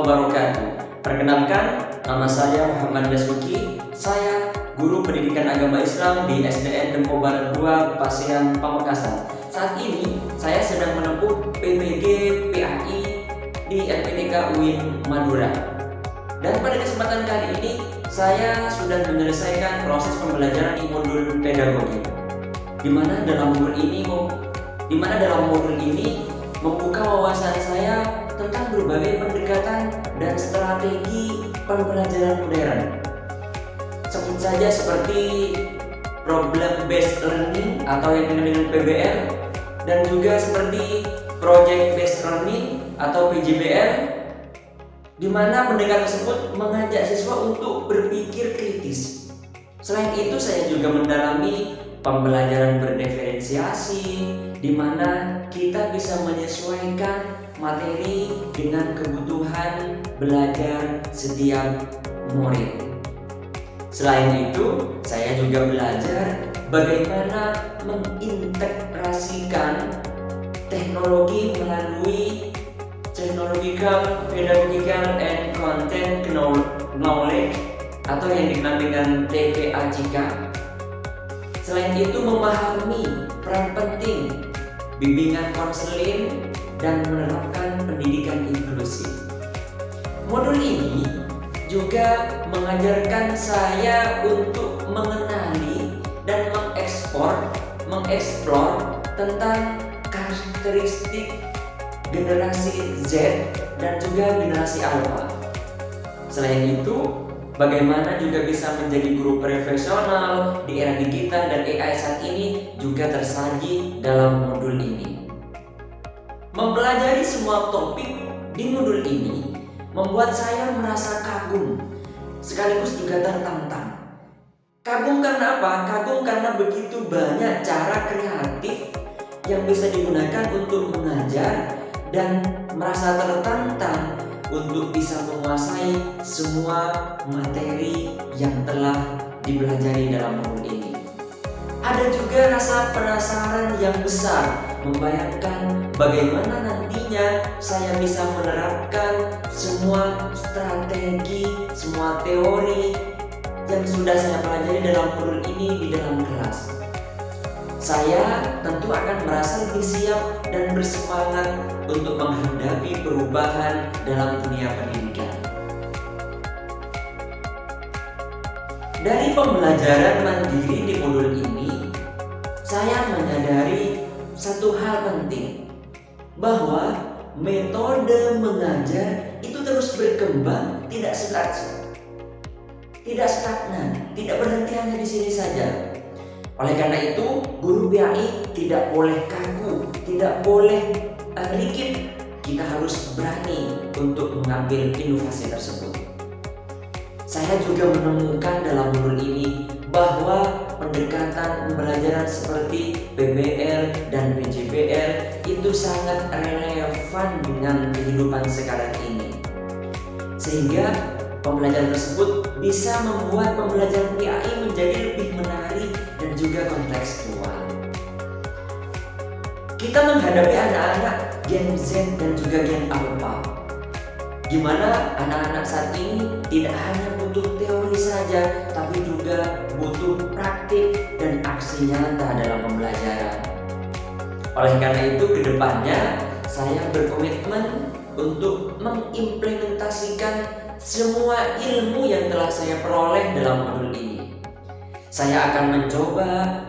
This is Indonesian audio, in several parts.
wabarakatuh. Perkenalkan, nama saya Muhammad Dasuki. Saya guru pendidikan agama Islam di SDN Dempo Barat 2, Pasean, Pamekasan. Saat ini saya sedang menempuh PPG PAI di RPTK UIN Madura. Dan pada kesempatan kali ini saya sudah menyelesaikan proses pembelajaran di modul pedagogi. Di mana dalam modul ini membuka wawasan saya tentang berbagai pendekatan dan strategi pembelajaran modern. Sebut saja seperti problem based learning atau yang dikenal dengan PBL, dan juga seperti project based learning atau PJBL, di mana pendekatan tersebut mengajak siswa untuk berpikir kritis. Selain itu, saya juga mendalami pembelajaran berdiferensiasi, di mana kita bisa menyesuaikan materi dengan kebutuhan belajar setiap murid. Selain itu, saya juga belajar bagaimana mengintegrasikan teknologi melalui technological, pedagogical, and content knowledge atau yang dikenal dengan TPACK. Selain itu, memahami peran penting bimbingan konseling dan menerapkan pendidikan inklusif. Modul ini juga mengajarkan saya untuk mengenali dan mengeksplor tentang karakteristik generasi Z dan juga generasi Alpha. Selain itu, bagaimana juga bisa menjadi guru profesional di era digital dan AI saat ini juga tersaji dalam modul ini. Mempelajari semua topik di modul ini membuat saya merasa kagum, sekaligus juga tertantang. Kagum karena apa? Kagum karena begitu banyak cara kreatif yang bisa digunakan untuk mengajar, dan merasa tertantang untuk bisa menguasai semua materi yang telah dipelajari dalam modul ini. Ada juga rasa penasaran yang besar, membayangkan bagaimana nantinya saya bisa menerapkan semua strategi, semua teori yang sudah saya pelajari dalam modul ini di dalam kelas. Saya tentu akan merasa lebih siap dan bersemangat untuk menghadapi perubahan dalam dunia pendidikan. Dari pembelajaran mandiri di modul ini, saya menyadari satu hal penting, bahwa metode mengajar itu terus berkembang, tidak stagnan, tidak berhenti hanya di sini saja. Oleh karena itu, guru PAI tidak boleh kaku, tidak boleh rigid. Kita harus berani untuk mengambil inovasi tersebut. Saya juga menemukan dalam modul ini bahwa pendekatan pembelajaran seperti PBL dan PJBL itu sangat relevan dengan kehidupan sekarang ini. Sehingga pembelajaran tersebut bisa membuat pembelajaran PAI menjadi lebih menarik dan juga kontekstual. Kita menghadapi anak-anak Gen Z dan juga Gen Alpha, di mana anak-anak saat ini tidak hanya butuh teori saja, tapi juga butuh praktik dan aksi nyata dalam pembelajaran. Oleh karena itu, kedepannya saya berkomitmen untuk mengimplementasikan semua ilmu yang telah saya peroleh dalam modul ini. Saya akan mencoba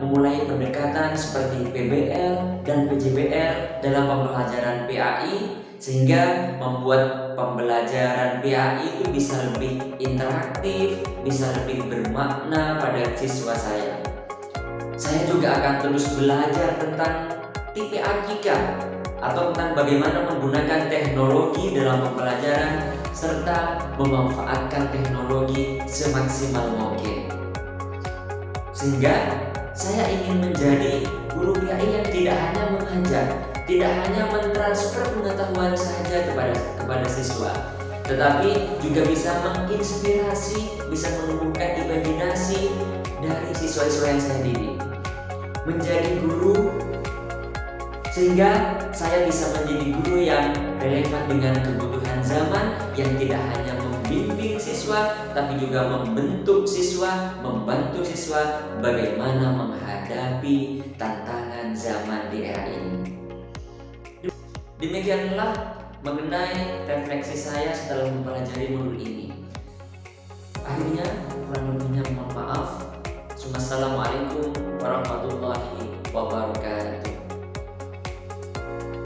memulai pendekatan seperti PBL dan PJBL dalam pembelajaran PAI, sehingga membuat pembelajaran PAI itu bisa lebih interaktif, bisa lebih bermakna pada siswa saya. Saya juga akan terus belajar tentang TPACK atau tentang bagaimana menggunakan teknologi dalam pembelajaran serta memanfaatkan teknologi semaksimal mungkin. Sehingga saya ingin menjadi guru PAI yang tidak hanya mengajar, tidak hanya mentransfer pengetahuan saja kepada siswa, tetapi juga bisa menginspirasi, bisa menumbuhkan imajinasi dari siswa-siswa yang saya didik. Menjadi guru sehingga saya bisa menjadi guru yang relevan dengan kebutuhan zaman, yang tidak hanya membimbing siswa tapi juga membentuk siswa, membantu siswa bagaimana menghadapi tantangan zaman di era ini. Demikianlah mengenai refleksi saya setelah mempelajari modul ini. Akhirnya, kurang lebihnya mohon maaf. Assalamualaikum warahmatullahi wabarakatuh.